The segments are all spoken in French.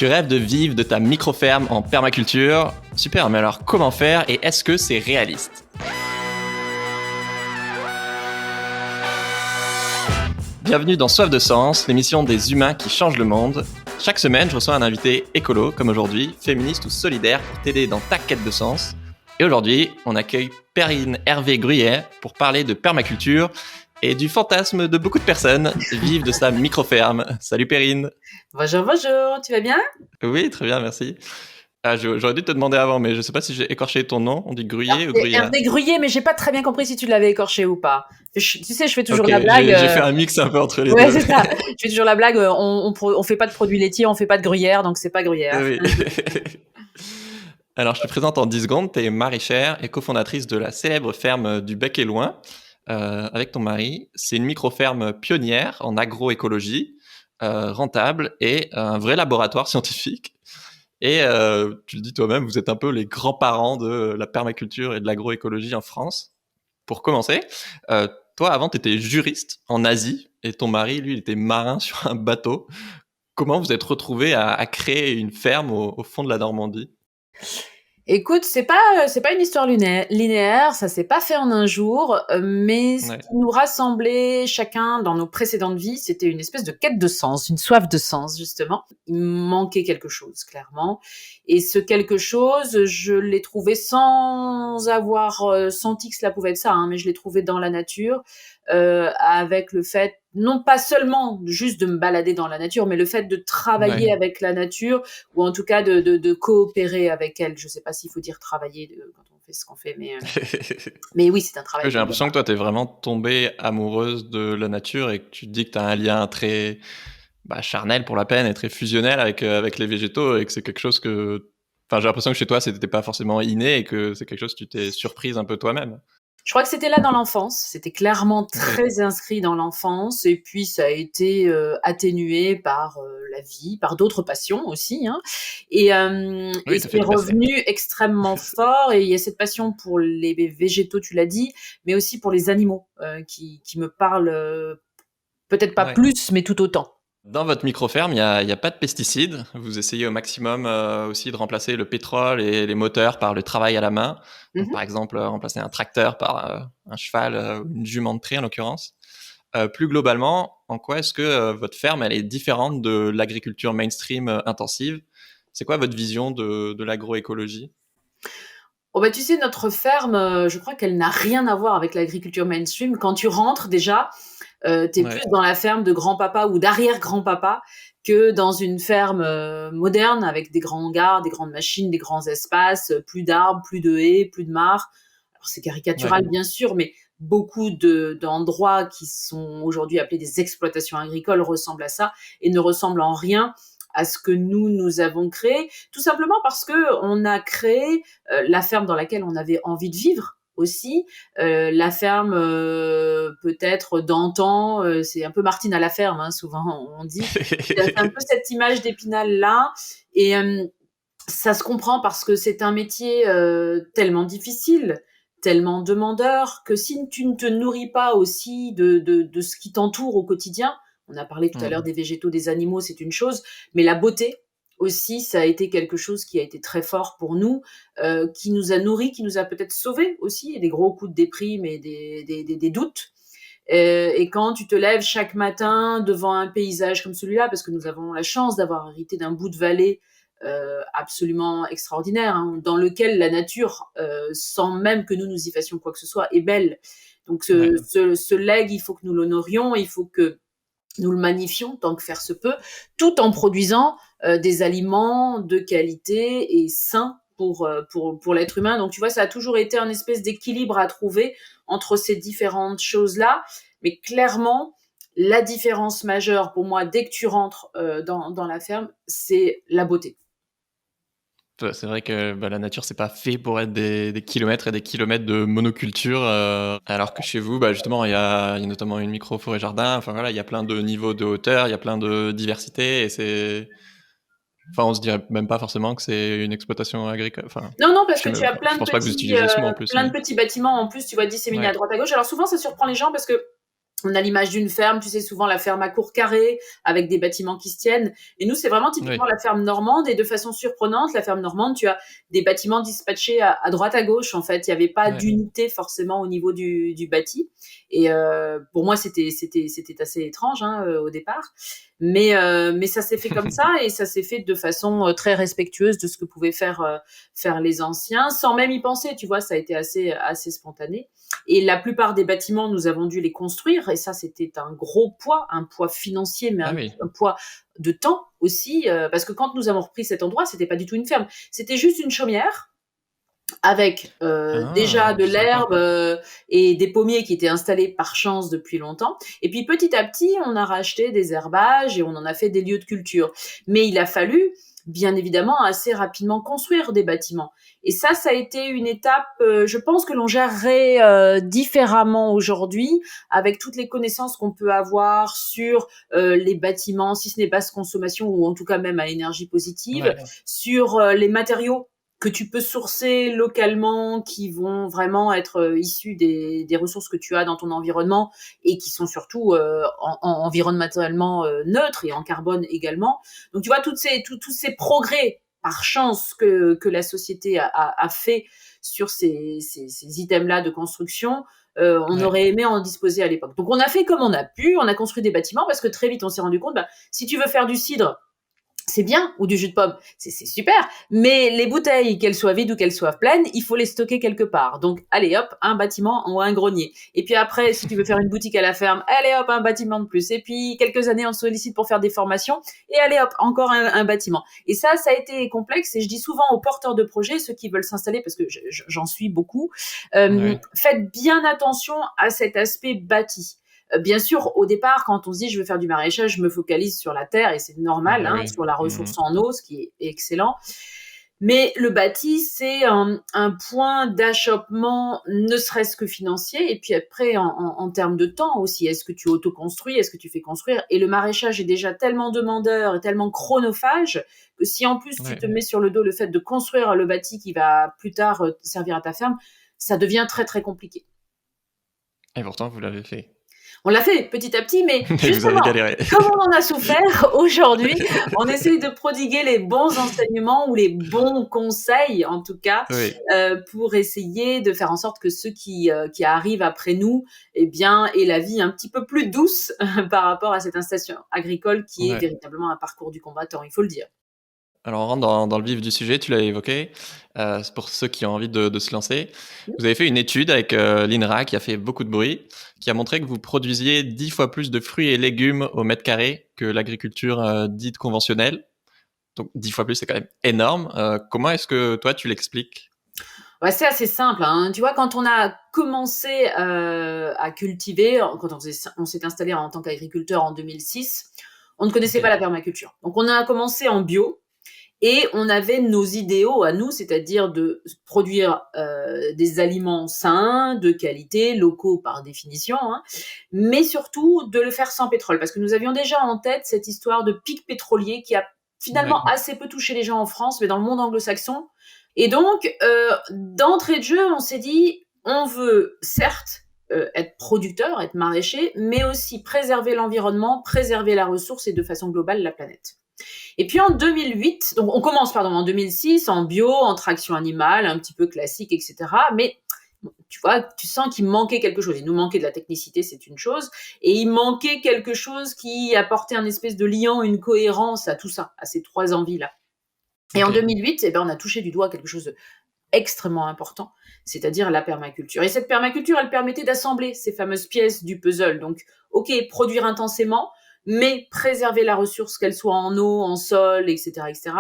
Tu rêves de vivre de ta micro-ferme en permaculture. Super, mais alors comment faire et est-ce que c'est réaliste ? Bienvenue dans Soif de Sens, l'émission des humains qui changent le monde. Chaque semaine, je reçois un invité écolo, comme aujourd'hui, féministe ou solidaire, pour t'aider dans ta quête de sens. Et aujourd'hui, on accueille Perrine Hervé-Gruyet pour parler de permaculture et du fantasme de beaucoup de personnes, vivre de sa micro-ferme. Salut Perrine. Bonjour, tu vas bien ? Oui, très bien, merci. J'aurais dû te demander avant, mais je ne sais pas si j'ai écorché ton nom. On dit Gruyet ou Gruyet ? Hervé Gruyet, mais j'ai pas très bien compris si tu l'avais écorché ou pas. Tu sais, je fais toujours la blague. J'ai fait un mix un peu entre les deux. Ouais, c'est ça. Je fais toujours la blague. On fait pas de produits laitiers, on fait pas de gruyère, donc c'est pas gruyère. Oui. Alors, je te présente en 10 secondes. Tu es maraîchère et cofondatrice de la célèbre ferme du Bec et Loin avec ton mari. C'est une micro-ferme pionnière en agroécologie, rentable et un vrai laboratoire scientifique. Et tu le dis toi-même, vous êtes un peu les grands-parents de la permaculture et de l'agroécologie en France. Pour commencer, toi, avant, tu étais juriste en Asie et ton mari, lui, il était marin sur un bateau. Comment vous êtes retrouvés à créer une ferme au fond de la Normandie ? Écoute, c'est pas une histoire linéaire, ça s'est pas fait en un jour, mais ce qui nous rassemblait chacun dans nos précédentes vies, c'était une espèce de quête de sens, une soif de sens, justement. Il me manquait quelque chose, clairement. Et ce quelque chose, je l'ai trouvé sans avoir senti que cela pouvait être ça, mais je l'ai trouvé dans la nature, avec le fait, non pas seulement juste de me balader dans la nature, mais le fait de travailler avec la nature, ou en tout cas de coopérer avec elle. Je sais pas s'il faut dire travailler quand on fait ce qu'on fait, mais oui, c'est un travail. J'ai l'impression que toi, t'es vraiment tombée amoureuse de la nature et que tu te dis que t'as un lien très charnel pour la peine et très fusionnel avec les végétaux et que c'est quelque chose que... Enfin, j'ai l'impression que chez toi, c'était pas forcément inné et que c'est quelque chose que tu t'es surprise un peu toi-même. Je crois que c'était là dans l'enfance, c'était clairement très inscrit dans l'enfance, et puis ça a été atténué par la vie, par d'autres passions aussi, et c'est revenu extrêmement fort, et il y a cette passion pour les végétaux, tu l'as dit, mais aussi pour les animaux qui me parlent peut-être pas plus, mais tout autant. Dans votre micro-ferme, il y a pas de pesticides. Vous essayez au maximum aussi de remplacer le pétrole et les moteurs par le travail à la main. Donc, par exemple, remplacer un tracteur par un cheval ou une jument de trait en l'occurrence. Plus globalement, en quoi est-ce que votre ferme elle est différente de l'agriculture mainstream intensive ? C'est quoi votre vision de l'agroécologie ? Tu sais, notre ferme, je crois qu'elle n'a rien à voir avec l'agriculture mainstream. Quand tu rentres déjà, t'es plus dans la ferme de grand-papa ou d'arrière-grand-papa que dans une ferme moderne avec des grands hangars, des grandes machines, des grands espaces, plus d'arbres, plus de haies, plus de mares. Alors c'est caricatural bien sûr, mais beaucoup d'endroits qui sont aujourd'hui appelés des exploitations agricoles ressemblent à ça et ne ressemblent en rien à ce que nous avons créé, tout simplement parce que on a créé la ferme dans laquelle on avait envie de vivre aussi, la ferme peut-être d'antan, c'est un peu Martine à la ferme, souvent on dit. C'est un peu cette image d'Épinal là, et ça se comprend parce que c'est un métier tellement difficile, tellement demandeur, que si tu ne te nourris pas aussi de ce qui t'entoure au quotidien, on a parlé tout à l'heure des végétaux, des animaux, c'est une chose, mais la beauté aussi, ça a été quelque chose qui a été très fort pour nous, qui nous a nourris, qui nous a peut-être sauvés aussi, et des gros coups de déprime et des doutes. Et quand tu te lèves chaque matin devant un paysage comme celui-là, parce que nous avons la chance d'avoir hérité d'un bout de vallée absolument extraordinaire, dans lequel la nature, sans même que nous y fassions quoi que ce soit, est belle. Donc ce legs, il faut que nous l'honorions, il faut que nous le magnifions tant que faire se peut, tout en produisant des aliments de qualité et sains pour l'être humain. Donc tu vois, ça a toujours été un espèce d'équilibre à trouver entre ces différentes choses-là, mais clairement, la différence majeure pour moi, dès que tu rentres dans la ferme, c'est la beauté. C'est vrai que la nature, c'est pas fait pour être des kilomètres et des kilomètres de monoculture, alors que chez vous, justement, il y a notamment une micro-forêt jardin. Enfin voilà, il y a plein de niveaux de hauteur, il y a plein de diversité, et on se dirait même pas forcément que c'est une exploitation agricole. Non, parce que tu as plein de petits bâtiments en plus, plein de petits bâtiments en plus, tu vois, disséminés à droite à gauche. Alors souvent, ça surprend les gens parce que On a l'image d'une ferme, tu sais, souvent la ferme à court carré, avec des bâtiments qui se tiennent. Et nous, c'est vraiment typiquement Oui, la ferme normande. Et de façon surprenante, la ferme normande, tu as des bâtiments dispatchés à droite, à gauche. En fait, il n'y avait pas ouais. d'unité forcément au niveau du bâti. Et pour moi, c'était assez étrange hein, au départ. Mais ça s'est fait comme ça et ça s'est fait de façon très respectueuse de ce que pouvaient faire les anciens, sans même y penser. Tu vois, ça a été assez spontané. Et la plupart des bâtiments, nous avons dû les construire. Et ça, c'était un gros poids, un poids financier, mais Ah oui. un poids de temps aussi. Parce que quand nous avons repris cet endroit, c'était pas du tout une ferme. C'était juste une chaumière avec déjà Ah, de je savais pas. l'herbe et des pommiers qui étaient installés par chance depuis longtemps. Et puis petit à petit, on a racheté des herbages et on en a fait des lieux de culture. Mais il a fallu, bien évidemment, assez rapidement construire des bâtiments. Et ça a été une étape, je pense que l'on gérerait différemment aujourd'hui, avec toutes les connaissances qu'on peut avoir sur les bâtiments, si ce n'est basse consommation, ou en tout cas même à énergie positive, Ouais, sur les matériaux que tu peux sourcer localement, qui vont vraiment être issus des ressources que tu as dans ton environnement et qui sont surtout environnementalement neutres et en carbone également. Donc tu vois, tous ces progrès par chance que la société a fait sur ces items-là de construction, on ouais. aurait aimé en disposer à l'époque. Donc on a fait comme on a pu, on a construit des bâtiments parce que très vite on s'est rendu compte, bah, si tu veux faire du cidre, c'est bien, ou du jus de pomme, c'est super, mais les bouteilles, qu'elles soient vides ou qu'elles soient pleines, il faut les stocker quelque part. Donc, allez hop, un bâtiment ou un grenier. Et puis après, si tu veux faire une boutique à la ferme, allez hop, un bâtiment de plus. Et puis, quelques années, on se sollicite pour faire des formations, et allez hop, encore un bâtiment. Et ça a été complexe, et je dis souvent aux porteurs de projets, ceux qui veulent s'installer, parce que j'en suis beaucoup, Ouais. faites bien attention à cet aspect bâti. Bien sûr, au départ, quand on se dit je veux faire du maraîchage, je me focalise sur la terre et c'est normal, Bah hein, oui. sur la Mhm. ressource en eau, ce qui est excellent. Mais le bâti, c'est un point d'achoppement, ne serait-ce que financier, et puis après, en termes de temps aussi. Est-ce que tu autoconstruis? Est-ce que tu fais construire? Et le maraîchage est déjà tellement demandeur et tellement chronophage que si en plus tu Ouais. te mets sur le dos le fait de construire le bâti qui va plus tard servir à ta ferme, ça devient très très compliqué. Et pourtant, vous l'avez fait. On l'a fait petit à petit, mais Et vous avez justement, galéré. comme on en a souffert, aujourd'hui, on essaye de prodiguer les bons enseignements ou les bons conseils, en tout cas, Oui. pour essayer de faire en sorte que ceux qui arrivent après nous, eh bien, aient la vie un petit peu plus douce par rapport à cette installation agricole qui est Ouais. véritablement un parcours du combattant, il faut le dire. Alors on rentre dans le vif du sujet, tu l'as évoqué, c'est pour ceux qui ont envie de se lancer. Vous avez fait une étude avec, l'INRA qui a fait beaucoup de bruit, qui a montré que vous produisiez 10 fois plus de fruits et légumes au mètre carré que l'agriculture, dite conventionnelle. Donc 10 fois plus, c'est quand même énorme. Comment est-ce que toi tu l'expliques? Ouais, c'est assez simple, hein. Tu vois, quand on a commencé à cultiver, quand on s'est installé en tant qu'agriculteur en 2006, on ne connaissait pas OK. la permaculture. Donc, on a commencé en bio et on avait nos idéaux à nous, c'est-à-dire de produire des aliments sains, de qualité, locaux par définition, hein, mais surtout de le faire sans pétrole, parce que nous avions déjà en tête cette histoire de pic pétrolier qui a Ouais. finalement assez peu touché les gens en France, mais dans le monde anglo-saxon, et donc, d'entrée de jeu, on s'est dit, on veut certes être producteur, être maraîcher, mais aussi préserver l'environnement, préserver la ressource et de façon globale la planète. Et puis en 2008, donc on commence pardon en 2006 en bio, en traction animale, un petit peu classique, etc. Mais tu vois, tu sens qu'il manquait quelque chose. Il nous manquait de la technicité, c'est une chose, et il manquait quelque chose qui apportait un espèce de liant, une cohérence à tout ça, à ces trois envies-là. Et en OK. 2008, eh ben, on a touché du doigt quelque chose extrêmement important, c'est-à-dire la permaculture. Et cette permaculture, elle permettait d'assembler ces fameuses pièces du puzzle. Donc, ok, produire intensément, mais préserver la ressource, qu'elle soit en eau, en sol, etc., etc.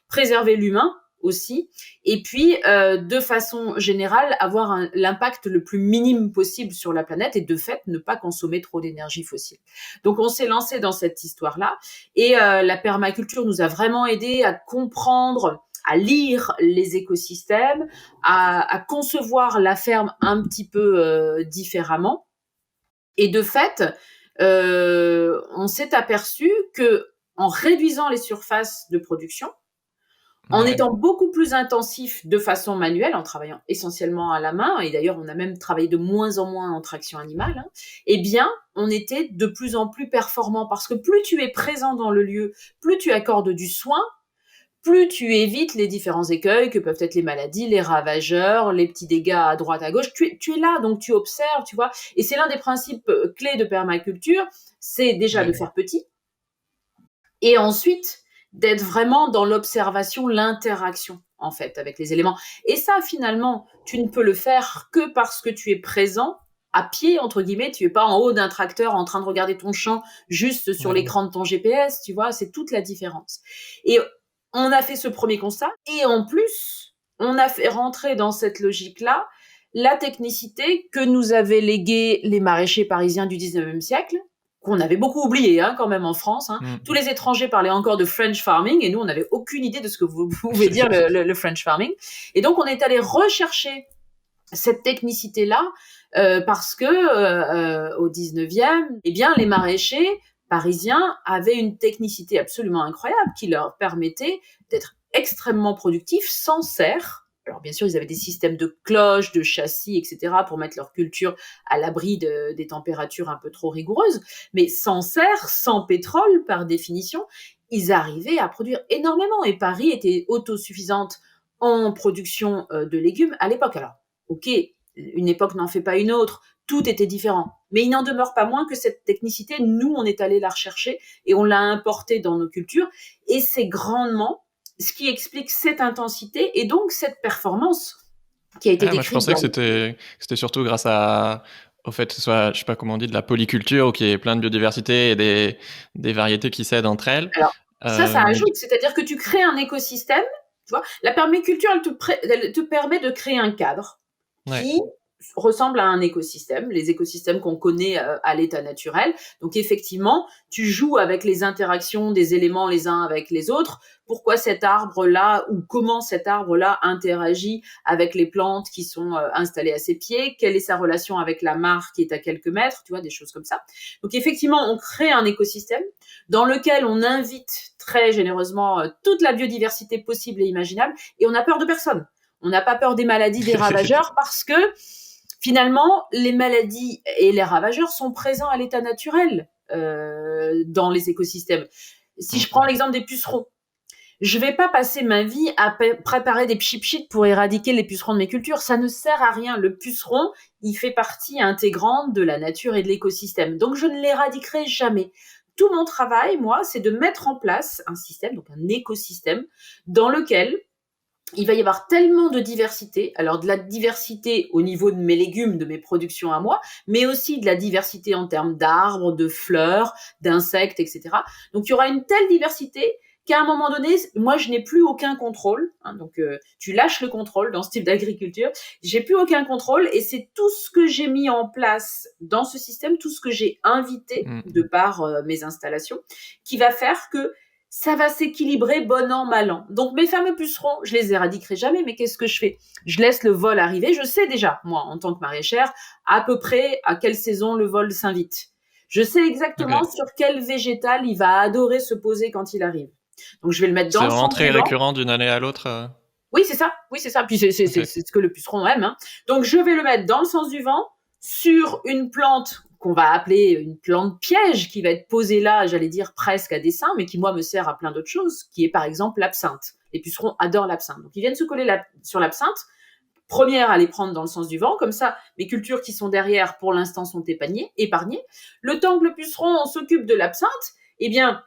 Préserver l'humain aussi, et puis de façon générale avoir l'impact le plus minime possible sur la planète et de fait ne pas consommer trop d'énergie fossile. Donc on s'est lancé dans cette histoire-là et la permaculture nous a vraiment aidé à comprendre, à lire les écosystèmes, à concevoir la ferme un petit peu différemment. Et de fait, on s'est aperçu que en réduisant les surfaces de production, en Ouais. étant beaucoup plus intensif de façon manuelle, en travaillant essentiellement à la main, et d'ailleurs on a même travaillé de moins en moins en traction animale, hein, eh bien on était de plus en plus performant parce que plus tu es présent dans le lieu, plus tu accordes du soin, plus tu évites les différents écueils que peuvent être les maladies, les ravageurs, les petits dégâts à droite, à gauche. Tu es là, donc tu observes, tu vois. Et c'est l'un des principes clés de permaculture, c'est déjà de Ouais. faire petit, et ensuite d'être vraiment dans l'observation, l'interaction en fait avec les éléments. Et ça, finalement, tu ne peux le faire que parce que tu es présent à pied, entre guillemets, tu es pas en haut d'un tracteur en train de regarder ton champ juste sur Ouais. l'écran de ton GPS, tu vois, c'est toute la différence. Et on a fait ce premier constat, et en plus, on a fait rentrer dans cette logique-là la technicité que nous avaient léguée les maraîchers parisiens du 19e siècle, qu'on avait beaucoup oublié hein, quand même en France. Hein. Mm. Tous les étrangers parlaient encore de French farming, et nous, on n'avait aucune idée de ce que vous pouvez dire le French farming. Et donc, on est allé rechercher cette technicité-là parce que au 19e, eh bien, les maraîchers parisiens avaient une technicité absolument incroyable qui leur permettait d'être extrêmement productifs sans serre. Alors bien sûr, ils avaient des systèmes de cloches, de châssis, etc. pour mettre leur culture à l'abri des températures un peu trop rigoureuses. Mais sans serre, sans pétrole, par définition, ils arrivaient à produire énormément. Et Paris était autosuffisante en production de légumes à l'époque. Alors, ok, une époque n'en fait pas une autre, tout était différent. Mais il n'en demeure pas moins que cette technicité, nous, on est allé la rechercher et on l'a importée dans nos cultures. Et c'est grandement ce qui explique cette intensité et donc cette performance qui a été Ah, moi, je décrite pensais dans... que c'était surtout grâce au fait que ce soit, je sais pas comment on dit, de la polyculture, ou qu'il y ait plein de biodiversité et des variétés qui s'aident entre elles. Alors, ça Mais ajoute, c'est-à-dire que tu crées un écosystème, tu vois. La permaculture, elle te permet de créer un cadre ouais. qui ressemble à un écosystème, les écosystèmes qu'on connaît à l'état naturel. Donc effectivement, tu joues avec les interactions des éléments les uns avec les autres. Pourquoi cet arbre-là ou comment cet arbre-là interagit avec les plantes qui sont installées à ses pieds? Quelle est sa relation avec la mare qui est à quelques mètres? Tu vois, des choses comme ça. Donc effectivement, on crée un écosystème dans lequel on invite très généreusement toute la biodiversité possible et imaginable, et on n'a peur de personne. On n'a pas peur des maladies, des ravageurs, parce que finalement, les maladies et les ravageurs sont présents à l'état naturel dans les écosystèmes. Si je prends l'exemple des pucerons, je vais pas passer ma vie à préparer des pchit-pchit pour éradiquer les pucerons de mes cultures. Ça ne sert à rien. Le puceron, il fait partie intégrante de la nature et de l'écosystème. Donc, je ne l'éradiquerai jamais. Tout mon travail, moi, c'est de mettre en place un système, donc un écosystème, dans lequel il va y avoir tellement de diversité, alors de la diversité au niveau de mes légumes, de mes productions à moi, mais aussi de la diversité en termes d'arbres, de fleurs, d'insectes, etc. Donc il y aura une telle diversité qu'à un moment donné, moi je n'ai plus aucun contrôle. Hein, donc tu lâches le contrôle dans ce type d'agriculture. J'ai plus aucun contrôle et c'est tout ce que j'ai mis en place dans ce système, tout ce que j'ai invité de par mes installations, qui va faire que ça va s'équilibrer bon an, mal an. Donc mes fameux pucerons, je les éradiquerai jamais, mais qu'est-ce que je fais? Je laisse le vol arriver. Je sais déjà, moi, en tant que maraîchère, à peu près à quelle saison le vol s'invite. Je sais exactement Okay. sur quel végétal il va adorer se poser quand il arrive. Donc je vais le mettre dans C'est le vraiment sens très du vent. récurrent d'une année à l'autre. Oui, c'est ça. Oui, c'est ça. Puis c'est Okay. ce que le puceron aime. Hein. Donc je vais le mettre dans le sens du vent sur une plante qu'on va appeler une plante piège qui va être posée là, j'allais dire presque à dessein, mais qui moi me sert à plein d'autres choses, qui est par exemple l'absinthe. Les pucerons adorent l'absinthe. Donc ils viennent se coller sur l'absinthe. Première à les prendre dans le sens du vent, comme ça mes cultures qui sont derrière pour l'instant sont épargnées. Le temps que le puceron s'occupe de l'absinthe, eh bien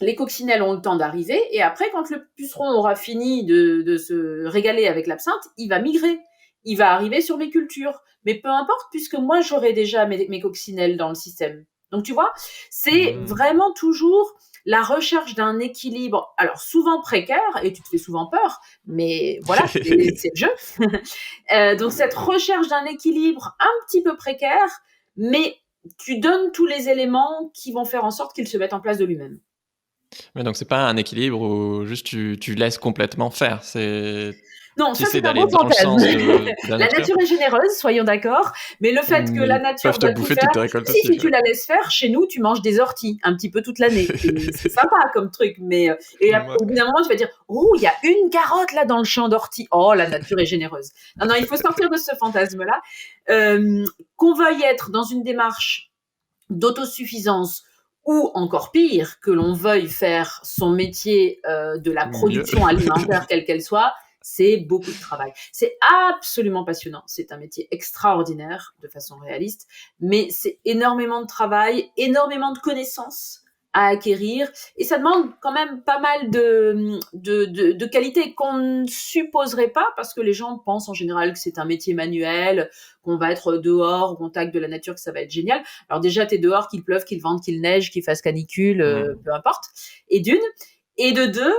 les coccinelles ont le temps d'arriver, et après, quand le puceron aura fini de se régaler avec l'absinthe, il va migrer. Il va arriver sur mes cultures. Mais peu importe, puisque moi, j'aurai déjà mes coccinelles dans le système. Donc, tu vois, c'est vraiment toujours la recherche d'un équilibre, alors souvent précaire, et tu te fais souvent peur, mais voilà, c'est le jeu. Donc, cette recherche d'un équilibre un petit peu précaire, mais tu donnes tous les éléments qui vont faire en sorte qu'il se mette en place de lui-même. Mais donc c'est pas un équilibre où juste tu laisses complètement faire. Non, Tu ça essaies c'est un d'aller beau dans le fantasme. sens de la La nature, nature est généreuse, soyons d'accord, mais le fait que mais la ils nature peuvent te doit tout bouffer toutes faire, tes récoltes si aussi. tu Ouais. la laisses faire, chez nous, tu manges des orties un petit peu toute l'année. C'est sympa comme truc, mais et Ouais. au bout d'un moment, tu vas dire, oh, il y a une carotte là dans le champ d'orties. Oh, la nature est généreuse. Non, non, il faut sortir de ce fantasme-là. Qu'on veuille être dans une démarche d'autosuffisance ou encore pire, que l'on veuille faire son métier de la Ou mieux. production alimentaire, quelle qu'elle soit, c'est beaucoup de travail. C'est absolument passionnant. C'est un métier extraordinaire de façon réaliste, mais c'est énormément de travail, énormément de connaissances à acquérir et ça demande quand même pas mal de qualités qu'on ne supposerait pas parce que les gens pensent en général que c'est un métier manuel, qu'on va être dehors au contact de la nature, que ça va être génial. Alors déjà, t'es dehors, qu'il pleuve, qu'il vente, qu'il neige, qu'il fasse canicule, peu importe. Et d'une. Et de deux,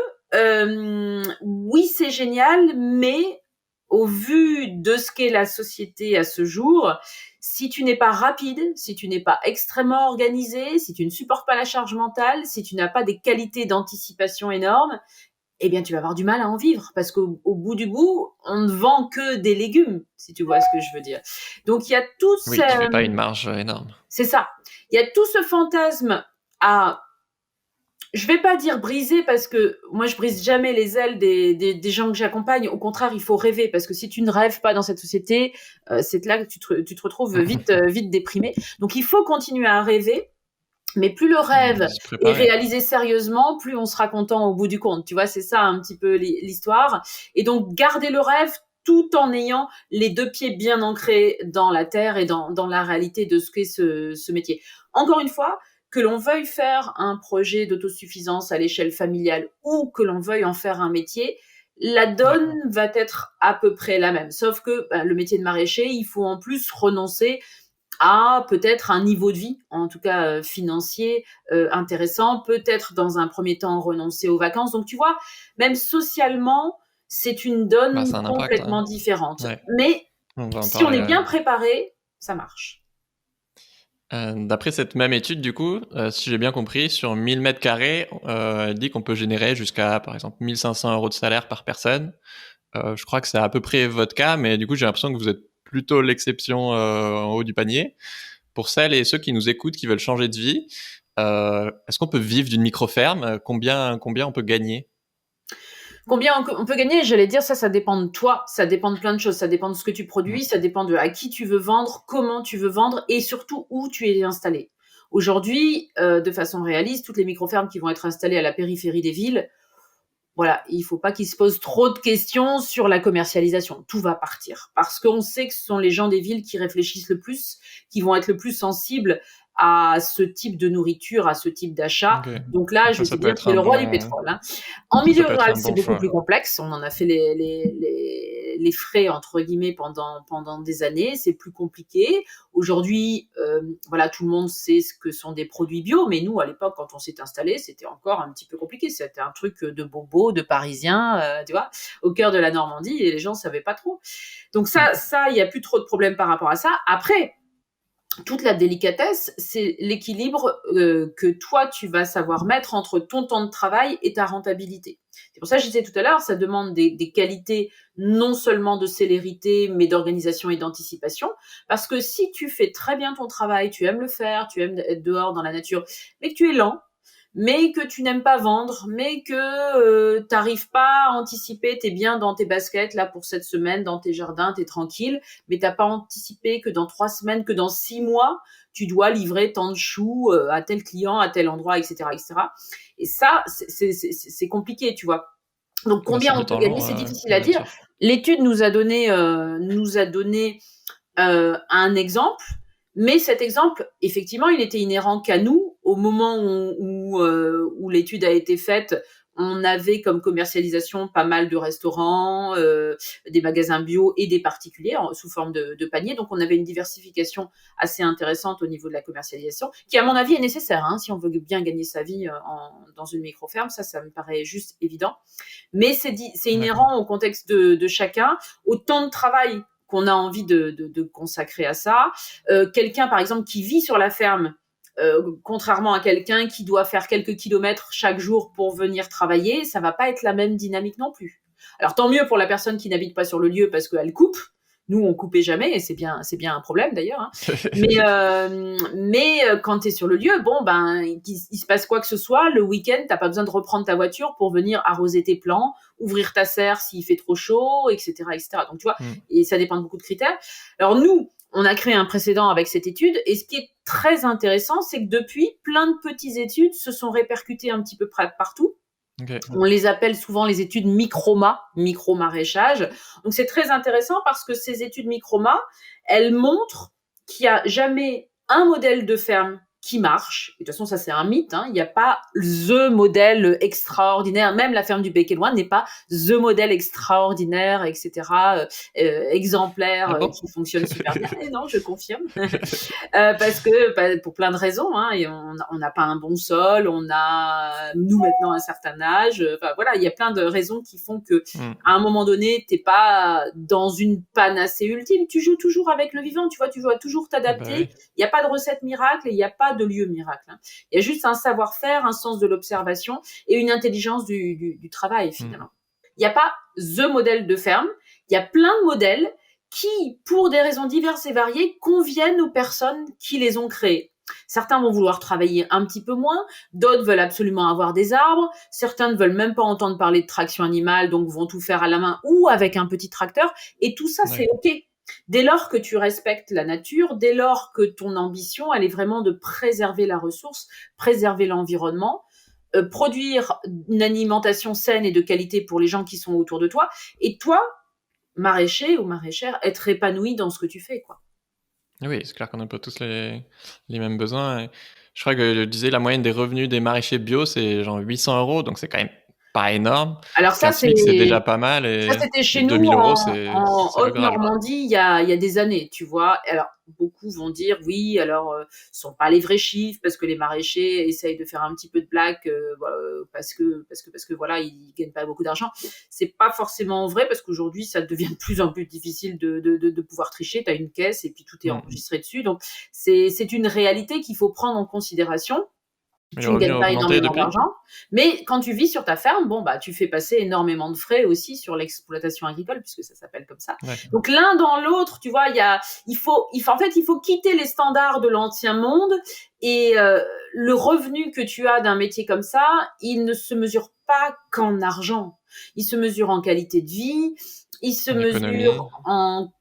oui, c'est génial, mais au vu de ce qu'est la société à ce jour, si tu n'es pas rapide, si tu n'es pas extrêmement organisé, si tu ne supportes pas la charge mentale, si tu n'as pas des qualités d'anticipation énormes, eh bien, tu vas avoir du mal à en vivre parce qu'au bout du bout, on ne vend que des légumes, si tu vois ce que je veux dire. Donc, il y a tout Oui, tu fais pas une marge énorme. c'est ça. Il y a tout ce fantasme à, je vais pas dire briser parce que moi, je brise jamais les ailes des gens que j'accompagne. Au contraire, il faut rêver parce que si tu ne rêves pas dans cette société, c'est là que tu te retrouves vite déprimé. Donc, il faut continuer à rêver. Mais plus le rêve Se est préparer. réalisé sérieusement, plus on sera content au bout du compte. Tu vois, c'est ça un petit peu l'histoire. Et donc, garder le rêve tout en ayant les deux pieds bien ancrés dans la terre et dans la réalité de ce qu'est ce métier. Encore une fois, que l'on veuille faire un projet d'autosuffisance à l'échelle familiale ou que l'on veuille en faire un métier, la donne va être à peu près la même. Sauf que le métier de maraîcher, il faut en plus renoncer à peut-être un niveau de vie, en tout cas financier, intéressant, peut-être dans un premier temps renoncer aux vacances. Donc tu vois, même socialement, c'est une Bah, donne c'est un impact. complètement différente. Ouais. Mais On va en si on parler. est bien préparé, ça marche. D'après cette même étude, du coup, si j'ai bien compris, sur 1000 mètres carrés, elle dit qu'on peut générer jusqu'à, par exemple, 1500 euros de salaire par personne. Je crois que c'est à peu près votre cas, mais du coup, j'ai l'impression que vous êtes plutôt l'exception en haut du panier. Pour celles et ceux qui nous écoutent, qui veulent changer de vie, est-ce qu'on peut vivre d'une micro-ferme? Combien on peut gagner? Combien on peut gagner? J'allais dire ça dépend de toi, ça dépend de plein de choses, ça dépend de ce que tu produis, ça dépend de à qui tu veux vendre, comment tu veux vendre et surtout où tu es installé. Aujourd'hui, de façon réaliste, toutes les micro-fermes qui vont être installées à la périphérie des villes, voilà, il faut pas qu'ils se posent trop de questions sur la commercialisation. Tout va partir parce qu'on sait que ce sont les gens des villes qui réfléchissent le plus, qui vont être le plus sensibles à ce type de nourriture, à ce type d'achat. Ok. Donc là, Donc je vais te ça peut dire, être c'est un le roi du bon, pétrole. Hein. En milieu ça peut être rural, un c'est bon beaucoup choix. plus complexe. On en a fait les frais entre guillemets pendant des années. C'est plus compliqué. Aujourd'hui, voilà, tout le monde sait ce que sont des produits bio, mais nous, à l'époque, quand on s'est installé, c'était encore un petit peu compliqué. C'était un truc de bobo, de parisien, tu vois, au cœur de la Normandie, et les gens savaient pas trop. Donc ça, il y a plus trop de problèmes par rapport à ça. Après, toute la délicatesse, c'est l'équilibre que toi, tu vas savoir mettre entre ton temps de travail et ta rentabilité. C'est pour ça que je disais tout à l'heure, ça demande des qualités non seulement de célérité, mais d'organisation et d'anticipation. Parce que si tu fais très bien ton travail, tu aimes le faire, tu aimes être dehors dans la nature, mais que tu es lent, mais que tu n'aimes pas vendre, mais que tu n'arrives pas à anticiper, tu es bien dans tes baskets là pour cette semaine, dans tes jardins, tu es tranquille, mais tu n'as pas anticipé que dans 3 semaines, que dans 6 mois, tu dois livrer tant de choux à tel client, à tel endroit, etc. etc. Et ça, c'est compliqué, tu vois. Donc Bah, c'est combien du on peut temps gagner, long, c'est difficile la à dire. nature. L'étude nous a donné un exemple, mais cet exemple, effectivement, il était inhérent qu'à nous. Au moment où l'étude a été faite, on avait comme commercialisation pas mal de restaurants, des magasins bio et des particuliers sous forme de panier. Donc, on avait une diversification assez intéressante au niveau de la commercialisation, qui, à mon avis, est nécessaire hein, si on veut bien gagner sa vie dans une micro-ferme. Ça me paraît juste évident. Mais c'est D'accord. inhérent au contexte de chacun, au temps de travail qu'on a envie de consacrer à ça. Quelqu'un, par exemple, qui vit sur la ferme Contrairement à quelqu'un qui doit faire quelques kilomètres chaque jour pour venir travailler, ça va pas être la même dynamique non plus. Alors tant mieux pour la personne qui n'habite pas sur le lieu parce qu'elle coupe. Nous, on coupait jamais et c'est bien un problème d'ailleurs. Hein. Mais quand tu es sur le lieu, bon ben, il se passe quoi que ce soit, le week-end, t'as pas besoin de reprendre ta voiture pour venir arroser tes plants, ouvrir ta serre s'il fait trop chaud, etc., etc. Donc tu vois, et ça dépend de beaucoup de critères. Alors nous, on a créé un précédent avec cette étude et ce qui est très intéressant, c'est que depuis, plein de petites études se sont répercutées un petit peu partout. Okay. On les appelle souvent les études micro-maraîchage. Donc, c'est très intéressant parce que ces études micro-ma, elles montrent qu'il n'y a jamais un modèle de ferme qui marche. Et de toute façon, ça, c'est un mythe. Hein. Il n'y a pas the modèle extraordinaire. Même la ferme du Bec et Loin n'est pas the modèle extraordinaire, etc., exemplaire, qui fonctionne super bien. Et non, je confirme. Parce que, pour plein de raisons, hein, et on n'a pas un bon sol, on a, nous, maintenant, un certain âge. Enfin, voilà, il y a plein de raisons qui font que, à un moment donné, t'es pas dans une panacée ultime. Tu joues toujours avec le vivant, tu vois, tu dois toujours t'adapter. Il n'y a pas de recette miracle et il n'y a pas de lieu miracle. Hein. Il y a juste un savoir-faire, un sens de l'observation et une intelligence du travail, finalement. Il n'y a pas the modèle de ferme. Il y a plein de modèles qui, pour des raisons diverses et variées, conviennent aux personnes qui les ont créés. Certains vont vouloir travailler un petit peu moins, d'autres veulent absolument avoir des arbres, certains ne veulent même pas entendre parler de traction animale, donc vont tout faire à la main ou avec un petit tracteur, et tout ça, c'est OK. Dès lors que tu respectes la nature, dès lors que ton ambition, elle est vraiment de préserver la ressource, préserver l'environnement, produire une alimentation saine et de qualité pour les gens qui sont autour de toi, et toi, maraîcher ou maraîchère, être épanoui dans ce que tu fais, quoi. Oui, c'est clair qu'on n'a pas tous les mêmes besoins. Je crois que je disais la moyenne des revenus des maraîchers bio, c'est genre 800 €, donc c'est quand même pas énorme. Alors ça, c'est déjà pas mal. Et ça, c'était chez nous en Haute-Normandie il y a des années, tu vois. Alors, beaucoup vont dire, oui, alors, ce sont pas les vrais chiffres parce que les maraîchers essayent de faire un petit peu de blague parce que voilà, ils gagnent pas beaucoup d'argent. C'est pas forcément vrai parce qu'aujourd'hui, ça devient de plus en plus difficile de pouvoir tricher. Tu as une caisse et puis tout est enregistré dessus. Donc, c'est une réalité qu'il faut prendre en considération. Tu ne gagnes pas énormément d'argent, mais quand tu vis sur ta ferme, bon bah tu fais passer énormément de frais aussi sur l'exploitation agricole puisque ça s'appelle comme ça. Ouais. Donc l'un dans l'autre, tu vois, il faut quitter les standards de l'ancien monde et le revenu que tu as d'un métier comme ça, il ne se mesure pas qu'en argent. Il se mesure en qualité de vie, il se mesure en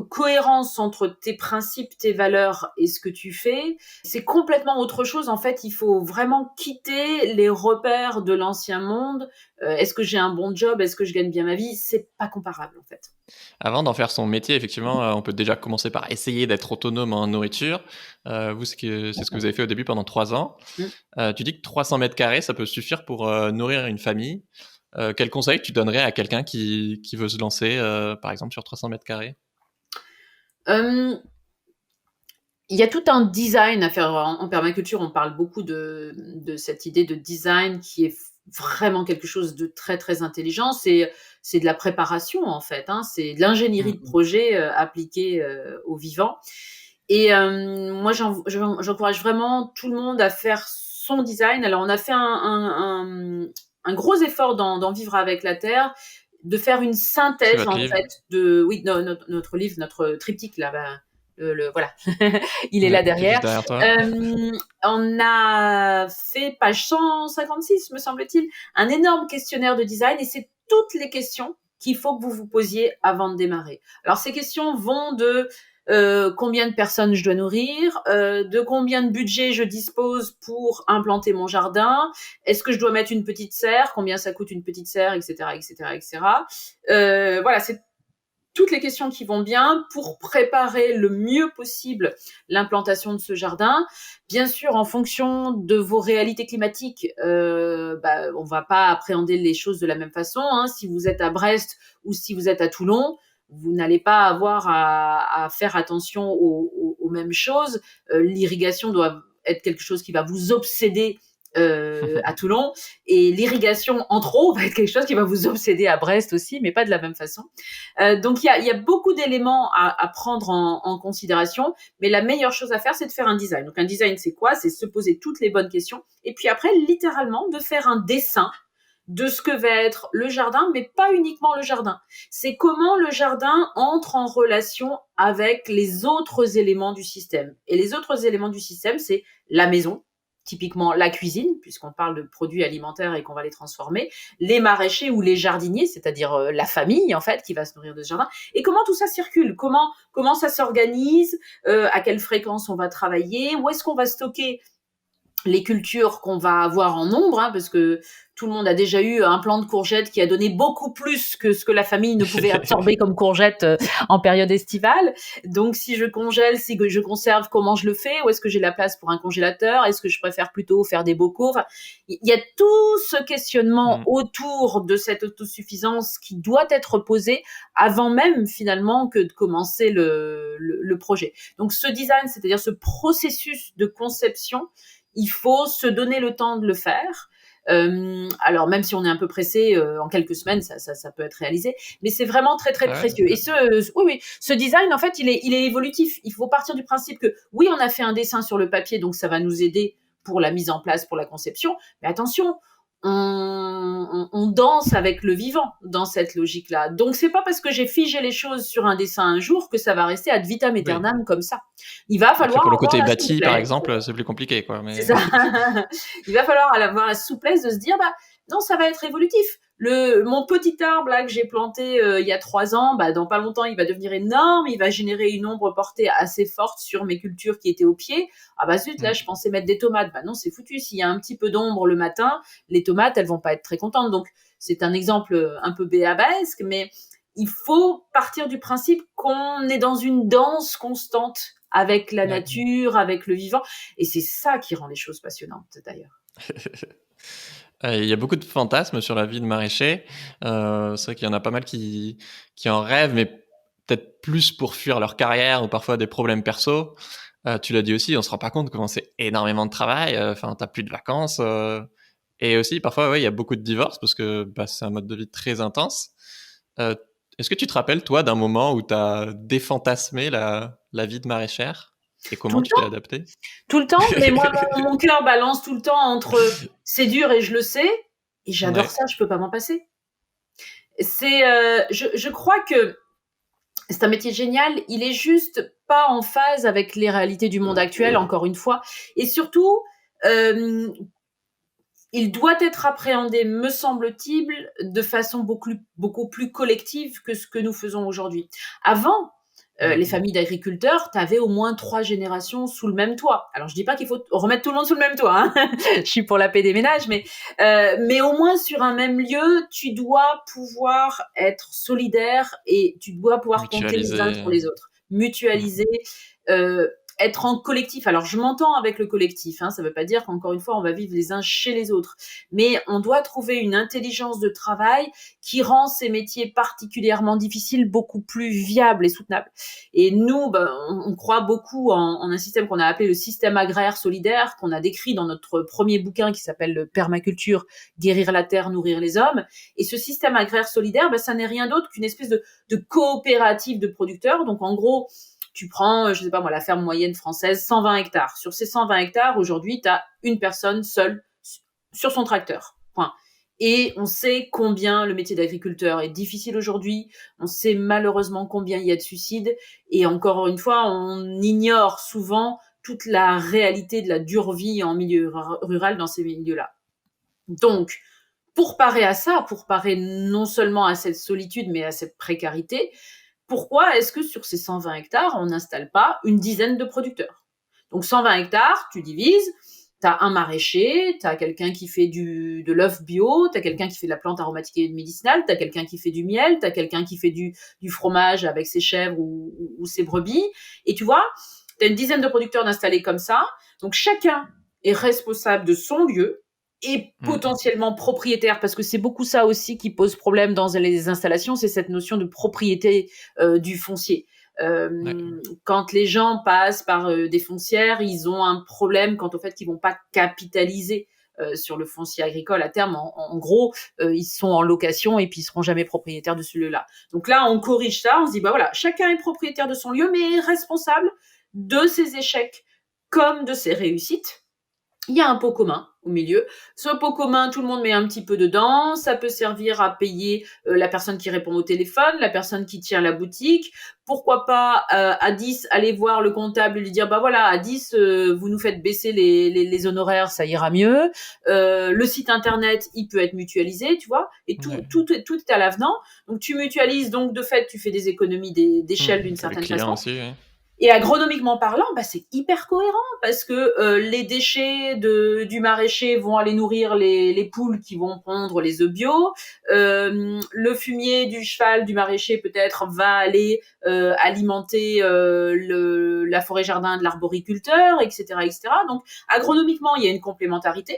cohérence entre tes principes, tes valeurs et ce que tu fais. C'est complètement autre chose. En fait, il faut vraiment quitter les repères de l'ancien monde. Est-ce que j'ai un bon job? Est-ce que je gagne bien ma vie? C'est pas comparable, en fait. Avant d'en faire son métier, effectivement, on peut déjà commencer par essayer d'être autonome en nourriture. Vous, c'est ce que vous avez fait au début pendant 3 ans. Tu dis que 300 mètres carrés, ça peut suffire pour nourrir une famille. Quel conseil tu donnerais à quelqu'un qui veut se lancer, par exemple, sur 300 mètres carrés? Il y a tout un design à faire en permaculture. On parle beaucoup de cette idée de design qui est vraiment quelque chose de très, très intelligent. C'est de la préparation, en fait. Hein. C'est de l'ingénierie de projet appliquée au vivant. Et moi, j'encourage vraiment tout le monde à faire son design. Alors, on a fait un gros effort dans Vivre avec la Terre, de faire une synthèse, en fait, notre livre, notre triptyque, là, voilà, il est là derrière. On a fait page 156, me semble-t-il, un énorme questionnaire de design et c'est toutes les questions qu'il faut que vous vous posiez avant de démarrer. Alors, ces questions vont de combien de personnes je dois nourrir, de combien de budget je dispose pour implanter mon jardin, est-ce que je dois mettre une petite serre, combien ça coûte une petite serre, etc., etc., etc. Voilà, c'est toutes les questions qui vont bien pour préparer le mieux possible l'implantation de ce jardin. Bien sûr, en fonction de vos réalités climatiques, on va pas appréhender les choses de la même façon. Hein. Si vous êtes à Brest ou si vous êtes à Toulon, vous n'allez pas avoir à faire attention aux mêmes choses. L'irrigation doit être quelque chose qui va vous obséder à Toulon, et l'irrigation en trop va être quelque chose qui va vous obséder à Brest aussi, mais pas de la même façon. Donc il y a beaucoup d'éléments à prendre en considération, mais la meilleure chose à faire, c'est de faire un design. Donc un design, c'est quoi? C'est se poser toutes les bonnes questions, et puis après, littéralement, de faire un dessin de ce que va être le jardin, mais pas uniquement le jardin. C'est comment le jardin entre en relation avec les autres éléments du système. Et les autres éléments du système, c'est la maison, typiquement la cuisine, puisqu'on parle de produits alimentaires et qu'on va les transformer, les maraîchers ou les jardiniers, c'est-à-dire la famille, en fait, qui va se nourrir de ce jardin, et comment tout ça circule, comment ça s'organise, à quelle fréquence on va travailler, où est-ce qu'on va stocker les cultures qu'on va avoir en nombre, hein, parce que tout le monde a déjà eu un plant de courgettes qui a donné beaucoup plus que ce que la famille ne pouvait absorber comme courgettes en période estivale. Donc, si je congèle, si je conserve, comment je le fais? Où est-ce que j'ai la place pour un congélateur? Est-ce que je préfère plutôt faire des bocaux? Enfin, il y a tout ce questionnement autour de cette autosuffisance qui doit être posé avant même, finalement, que de commencer le projet. Donc, ce design, c'est-à-dire ce processus de conception, il faut se donner le temps de le faire. Alors même si on est un peu pressé, en quelques semaines, ça peut être réalisé, mais c'est vraiment très très précieux. Et ce design, en fait, il est évolutif. Il faut partir du principe que oui, on a fait un dessin sur le papier, donc ça va nous aider pour la mise en place, pour la conception. Mais attention, on danse avec le vivant dans cette logique-là. Donc, c'est pas parce que j'ai figé les choses sur un dessin un jour que ça va rester ad vitam aeternam comme ça. Il va falloir. Après, pour le côté bâti, par exemple, c'est plus compliqué, quoi. Mais... C'est ça. Il va falloir avoir la souplesse de se dire, non, ça va être évolutif. Mon petit arbre là que j'ai planté il y a 3 ans, dans pas longtemps il va devenir énorme, il va générer une ombre portée assez forte sur mes cultures qui étaient au pied. Zut, là je pensais mettre des tomates. Non, c'est foutu. S'il y a un petit peu d'ombre le matin, les tomates elles vont pas être très contentes. Donc c'est un exemple un peu béabesque, mais il faut partir du principe qu'on est dans une danse constante avec la nature, avec le vivant, et c'est ça qui rend les choses passionnantes d'ailleurs. Il y a beaucoup de fantasmes sur la vie de maraîcher. C'est vrai qu'il y en a pas mal qui en rêvent, mais peut-être plus pour fuir leur carrière ou parfois des problèmes perso. Tu l'as dit aussi, on se rend pas compte comment c'est énormément de travail. Enfin, t'as plus de vacances. Et aussi, parfois, il y a beaucoup de divorces parce que c'est un mode de vie très intense. Est-ce que tu te rappelles, toi, d'un moment où t'as défantasmé la vie de maraîchère? Et comment tu t'es adapté? Tout le temps, mais moi, mon cœur balance tout le temps entre c'est dur et je le sais, et j'adore ça, je peux pas m'en passer. Je crois que c'est un métier génial, il est juste pas en phase avec les réalités du monde actuel, encore une fois, et surtout, il doit être appréhendé, me semble-t-il, de façon beaucoup plus collective que ce que nous faisons aujourd'hui. Avant, les familles d'agriculteurs, tu avais au moins 3 générations sous le même toit. Alors, je dis pas qu'il faut remettre tout le monde sous le même toit, hein. Je suis pour la paix des ménages, mais au moins sur un même lieu, tu dois pouvoir être solidaire et tu dois pouvoir compter les uns sur les autres. Mutualiser, être en collectif. Alors, je m'entends avec le collectif, hein, ça veut pas dire qu'encore une fois, on va vivre les uns chez les autres. Mais on doit trouver une intelligence de travail qui rend ces métiers particulièrement difficiles beaucoup plus viables et soutenables. Et nous, on croit beaucoup en un système qu'on a appelé le système agraire solidaire, qu'on a décrit dans notre premier bouquin qui s'appelle le Permaculture, guérir la terre, nourrir les hommes. Et ce système agraire solidaire, ça n'est rien d'autre qu'une espèce de coopérative de producteurs. Donc, en gros, tu prends, je sais pas moi, la ferme moyenne française, 120 hectares. Sur ces 120 hectares, aujourd'hui, tu as une personne seule sur son tracteur. Point. Et on sait combien le métier d'agriculteur est difficile aujourd'hui. On sait malheureusement combien il y a de suicides. Et encore une fois, on ignore souvent toute la réalité de la dure vie en milieu rural dans ces milieux-là. Donc, pour parer à ça, pour parer non seulement à cette solitude, mais à cette précarité, pourquoi est-ce que sur ces 120 hectares, on n'installe pas une dizaine de producteurs? Donc 120 hectares, tu divises, tu as un maraîcher, tu as quelqu'un qui fait de l'œuf bio, tu as quelqu'un qui fait de la plante aromatique et médicinale, tu as quelqu'un qui fait du miel, tu as quelqu'un qui fait du fromage avec ses chèvres ou ses brebis. Et tu vois, tu as une dizaine de producteurs d'installés comme ça. Donc chacun est responsable de son lieu, et potentiellement propriétaire, parce que c'est beaucoup ça aussi qui pose problème dans les installations, c'est cette notion de propriété du foncier. Quand les gens passent par des foncières, ils ont un problème quant au fait qu'ils vont pas capitaliser sur le foncier agricole à terme. En gros, ils sont en location et puis ils seront jamais propriétaires de ce lieu-là. Donc là, on corrige ça, on se dit bah voilà, chacun est propriétaire de son lieu, mais est responsable de ses échecs comme de ses réussites. Il y a un pot commun au milieu. Ce pot commun, tout le monde met un petit peu dedans. Ça peut servir à payer la personne qui répond au téléphone, la personne qui tient la boutique. Pourquoi pas à 10, aller voir le comptable et lui dire, bah voilà, à 10, vous nous faites baisser les honoraires, ça ira mieux. Le site internet, il peut être mutualisé, tu vois. Et tout est à l'avenant. Donc tu mutualises, donc de fait, tu fais des économies d'échelle d'une certaine façon. Aussi, oui. Et agronomiquement parlant, bah, c'est hyper cohérent parce que les déchets du maraîcher vont aller nourrir les poules qui vont pondre les œufs bio. Le fumier du cheval du maraîcher peut-être va aller alimenter la forêt jardin de l'arboriculteur, etc., etc. Donc agronomiquement, il y a une complémentarité.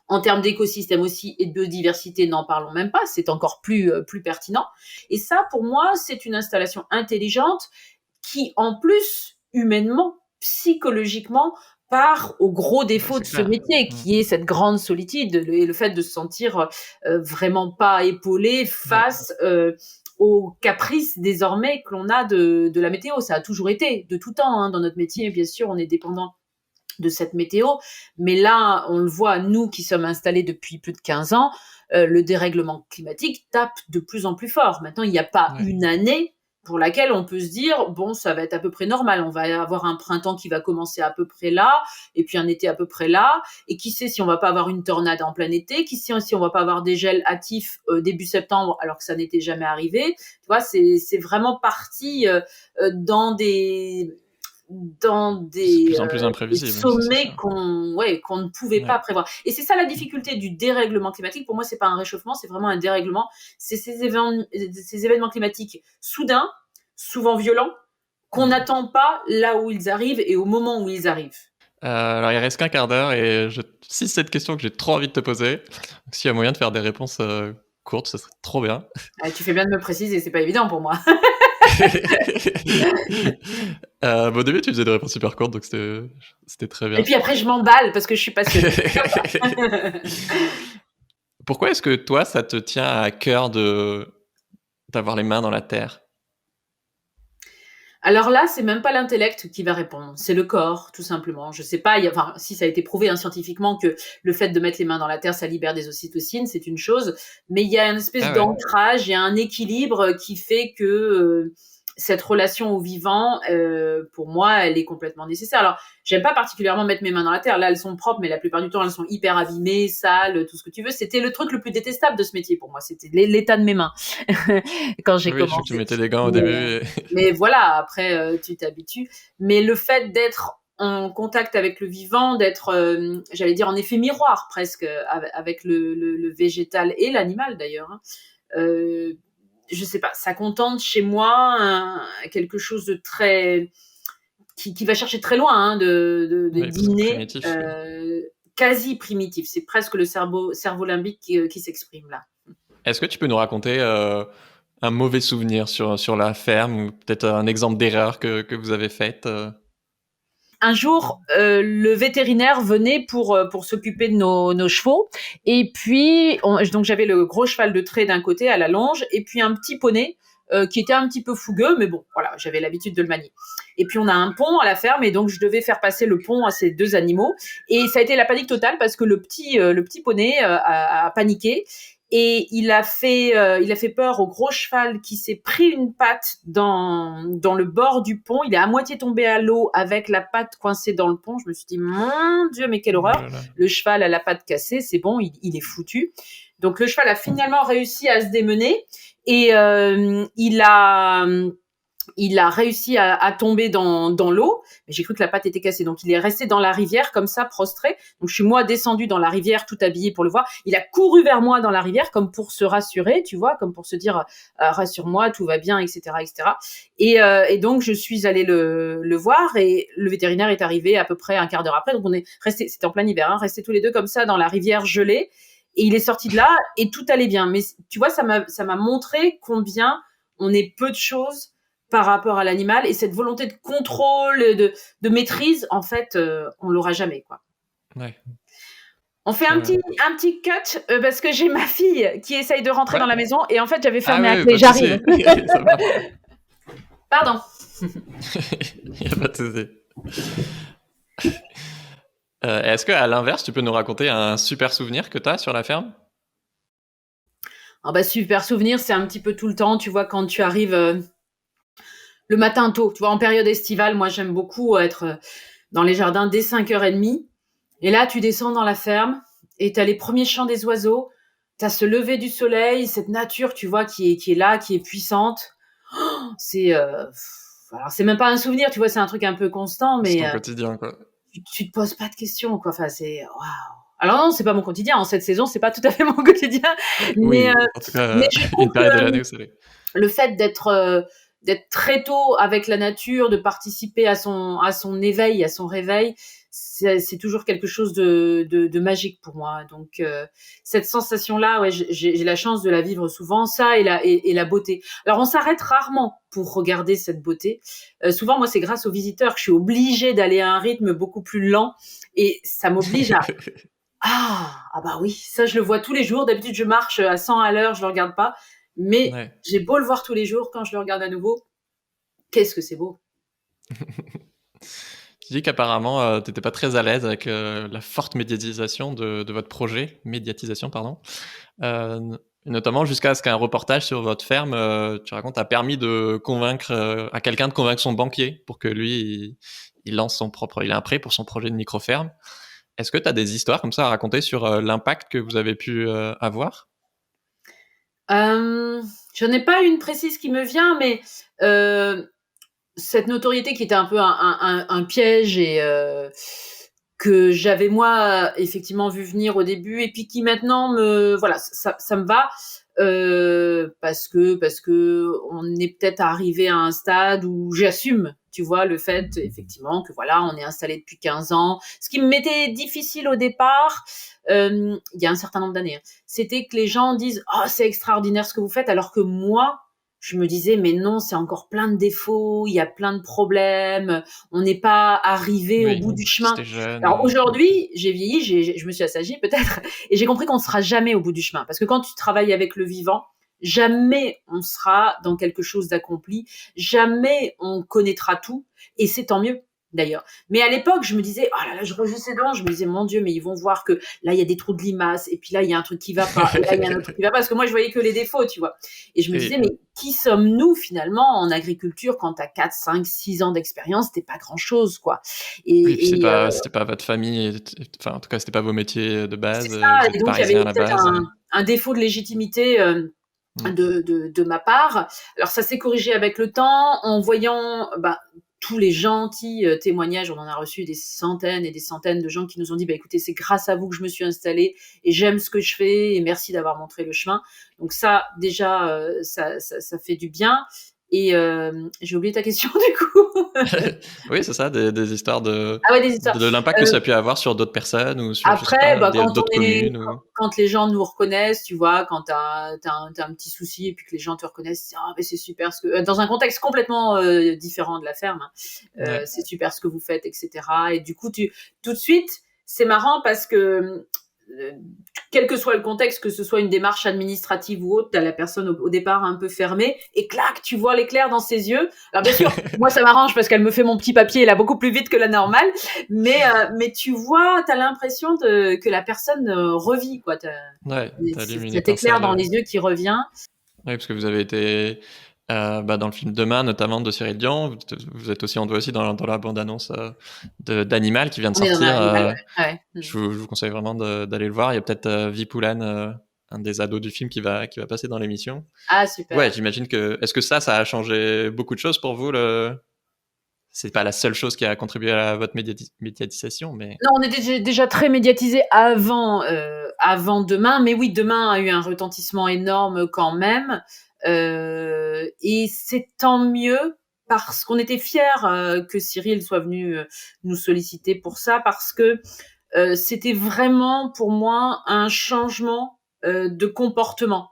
En termes d'écosystème aussi et de biodiversité, n'en parlons même pas, c'est encore plus pertinent. Et ça, pour moi, c'est une installation intelligente qui, en plus, humainement, psychologiquement, part au gros défaut de ce métier, qui est cette grande solitude et le fait de se sentir vraiment pas épaulé face aux caprices désormais que l'on a de la météo. Ça a toujours été, de tout temps, hein, dans notre métier, bien sûr, on est dépendant de cette météo, mais là, on le voit, nous qui sommes installés depuis plus de 15 ans, le dérèglement climatique tape de plus en plus fort. Maintenant, il n'y a pas une année pour laquelle on peut se dire, bon, ça va être à peu près normal, on va avoir un printemps qui va commencer à peu près là, et puis un été à peu près là, et qui sait si on va pas avoir une tornade en plein été, qui sait si on va pas avoir des gels hâtifs début septembre, alors que ça n'était jamais arrivé. Tu vois, c'est vraiment parti dans des de plus en plus imprévisible, sommets qu'on ne pouvait pas prévoir. Et c'est ça la difficulté du dérèglement climatique. Pour moi, c'est pas un réchauffement, c'est vraiment un dérèglement. C'est ces événements climatiques soudains, souvent violents, qu'on n'attend pas là où ils arrivent et au moment où ils arrivent. Alors, il reste qu'un quart d'heure et si cette question que j'ai trop envie de te poser, s'il y a moyen de faire des réponses courtes, ce serait trop bien. Tu fais bien de me préciser, c'est pas évident pour moi. Au début, tu faisais des réponses super courtes, donc c'était très bien. Et puis après, je m'emballe parce que je suis passionnée. Pourquoi est-ce que toi, ça te tient à cœur d'avoir les mains dans la terre? Alors là, c'est même pas l'intellect qui va répondre, c'est le corps, tout simplement. Je sais pas, si ça a été prouvé scientifiquement que le fait de mettre les mains dans la terre, ça libère des ocytocines, c'est une chose, mais il y a une espèce d'ancrage, il y a un équilibre qui fait que cette relation au vivant, pour moi, elle est complètement nécessaire. Alors, j'aime pas particulièrement mettre mes mains dans la terre. Là, elles sont propres, mais la plupart du temps, elles sont hyper abîmées, sales, tout ce que tu veux. C'était le truc le plus détestable de ce métier pour moi. C'était l'état de mes mains quand j'ai commencé. Tu mettais des gants au début. Mais voilà, après, tu t'habitues. Mais le fait d'être en contact avec le vivant, d'être, j'allais dire, en effet miroir presque avec le végétal et l'animal d'ailleurs, hein, je sais pas, ça contente chez moi quelque chose de très qui va chercher très loin, hein, d'inné, quasi primitif. C'est presque le cerveau limbique qui s'exprime là. Est-ce que tu peux nous raconter un mauvais souvenir sur la ferme ou peut-être un exemple d'erreur que vous avez faite? Un jour, le vétérinaire venait pour s'occuper de nos chevaux. Et puis, donc j'avais le gros cheval de trait d'un côté à la longe, et puis un petit poney qui était un petit peu fougueux, mais bon, voilà, j'avais l'habitude de le manier. Et puis on a un pont à la ferme, et donc je devais faire passer le pont à ces deux animaux. Et ça a été la panique totale parce que le petit poney a paniqué. Et il a fait peur au gros cheval qui s'est pris une patte dans le bord du pont. Il est à moitié tombé à l'eau avec la patte coincée dans le pont. Je me suis dit, mon Dieu, mais quelle horreur. Voilà. Le cheval a la patte cassée, c'est bon, il est foutu. Donc le cheval a finalement réussi à se démener et il a réussi à tomber dans l'eau, mais j'ai cru que la patte était cassée. Donc, il est resté dans la rivière comme ça, prostré. Donc, je suis moi descendue dans la rivière, tout habillée pour le voir. Il a couru vers moi dans la rivière comme pour se rassurer, tu vois, comme pour se dire rassure-moi, tout va bien, etc., etc. Et donc, je suis allée le voir et le vétérinaire est arrivé à peu près un quart d'heure après. Donc, on est resté, c'était en plein hiver, hein, restés tous les deux comme ça dans la rivière gelée. Et il est sorti de là et tout allait bien. Mais tu vois, ça m'a montré combien on est peu de choses par rapport à l'animal, et cette volonté de contrôle, de maîtrise, en fait, on l'aura jamais, quoi. Ouais. On fait Euh, un petit cut parce que j'ai ma fille qui essaye de rentrer Ouais. dans la maison et en fait j'avais Ah fermé la oui, clé. pas de J'arrive. souci. Ça marche. Pardon. Il n'y a pas de souci. Est-ce qu'à l'inverse, tu peux nous raconter un super souvenir que tu as sur la ferme? Ah bah super souvenir, c'est un petit peu tout le temps, tu vois, quand tu arrives le matin tôt, tu vois, en période estivale, moi j'aime beaucoup être dans les jardins dès 5h30. Et là, tu descends dans la ferme et tu as les premiers chants des oiseaux, tu as ce lever du soleil, cette nature, tu vois, qui est là, qui est puissante. C'est alors c'est même pas un souvenir, tu vois, c'est un truc un peu constant, C'est mais ton quotidien, quoi. tu te poses pas de questions, quoi. Enfin, c'est waouh. Alors non, c'est pas mon quotidien. En cette saison, c'est pas tout à fait mon quotidien, mais Oui, en tout mais cas, je trouve une que période de l'année où c'est... le fait d'être très tôt avec la nature, de participer à son éveil, à son réveil, c'est toujours quelque chose de magique pour moi. Donc cette sensation-là, ouais, j'ai la chance de la vivre souvent, ça et la beauté. Alors on s'arrête rarement pour regarder cette beauté. Souvent, moi, c'est grâce aux visiteurs que je suis obligée d'aller à un rythme beaucoup plus lent et ça m'oblige à ah bah oui, ça je le vois tous les jours. D'habitude, je marche à 100 à l'heure, je le regarde pas. Mais Ouais. j'ai beau le voir tous les jours, quand je le regarde à nouveau, qu'est-ce que c'est beau. Tu dis qu'apparemment, tu n'étais pas très à l'aise avec la forte médiatisation de votre projet, médiatisation, pardon. Notamment jusqu'à ce qu'un reportage sur votre ferme, tu racontes, a permis de convaincre à quelqu'un de convaincre son banquier pour que lui, il lance son propre, il a un prêt pour son projet de micro-ferme. Est-ce que tu as des histoires comme ça à raconter sur l'impact que vous avez pu avoir? Euh, J'en ai pas une précise qui me vient, mais euh, cette notoriété qui était un peu un piège et que j'avais moi effectivement vu venir au début et puis qui maintenant me voilà ça me va parce que on est peut-être arrivé à un stade où j'assume tu vois le fait effectivement que voilà on est installé depuis 15 ans ce qui me mettait difficile au départ il y a un certain nombre d'années hein, c'était que les gens disent oh c'est extraordinaire ce que vous faites alors que moi je me disais, mais non, c'est encore plein de défauts, il y a plein de problèmes, on n'est pas arrivé au Oui, bout du chemin. c'était jeune. Alors aujourd'hui, j'ai vieilli, je me suis assagie peut-être, et j'ai compris qu'on ne sera jamais au bout du chemin. Parce que quand tu travailles avec le vivant, jamais on sera dans quelque chose d'accompli, jamais on connaîtra tout, et c'est tant mieux d'ailleurs. Mais à l'époque, je me disais, oh là là, je rejetais devant, je me disais, mon Dieu, mais ils vont voir que là, il y a des trous de limaces, et puis là, il y a un truc qui va pas, et là, il y a un autre truc qui va pas, parce que moi, je voyais que les défauts, tu vois. Et je me disais, Et mais qui sommes-nous finalement en agriculture quand tu as 4, 5, 6 ans d'expérience, c'était pas grand-chose, quoi. oui, puis Et c'était pas votre famille, enfin, en tout cas, c'était pas vos métiers de c'est base. Vous ça, et êtes donc il y parisien avait à la peut-être base. un défaut de légitimité Mm. de ma part. Alors ça s'est corrigé avec le temps en voyant bah, tous les gentils témoignages. On en a reçu des centaines et des centaines de gens qui nous ont dit bah, écoutez, c'est grâce à vous que je me suis installée et j'aime ce que je fais et merci d'avoir montré le chemin. Donc ça, déjà, ça fait du bien. Et j'ai oublié ta question du coup. Oui, c'est ça, des histoires Ah ouais, des histoires. de l'impact que Euh, ça a pu avoir sur d'autres personnes ou sur, je sais Après, pas, bah, d'autres communes ou... quand les gens nous reconnaissent, tu vois, quand t'as un petit souci et puis que les gens te reconnaissent, ah, mais c'est super ce que, dans un contexte complètement différent de la ferme, hein, Ouais. c'est super ce que vous faites, etc. Et du coup, tout de suite, c'est marrant parce que euh, quel que soit le contexte, que ce soit une démarche administrative ou autre, t'as la personne au départ un peu fermée et clac, tu vois l'éclair dans ses yeux. Alors bien sûr, moi ça m'arrange parce qu'elle me fait mon petit papier là beaucoup plus vite que la normale, mais tu vois, t'as l'impression que la personne revit quoi. Ouais, t'allumes une Cet éclair étincelle. dans les yeux qui revient. Oui, parce que vous avez été bah, dans le film Demain, notamment de Cyril Dion. Vous êtes aussi, on voit aussi dans la bande-annonce d'Animal qui vient de On est dans un sortir. animal, ouais. Ouais. Je vous conseille vraiment d'aller le voir. Il y a peut-être Vipoulan, un des ados du film, qui va passer dans l'émission. Ah Ouais, super. j'imagine que. Est-ce que ça a changé beaucoup de choses pour vous C'est pas la seule chose qui a contribué à votre médiatisation, mais. Non, on était déjà très médiatisé avant Demain, mais oui, Demain a eu un retentissement énorme quand même, et c'est tant mieux parce qu'on était fiers que Cyril soit venu nous solliciter pour ça, parce que c'était vraiment pour moi un changement de comportement.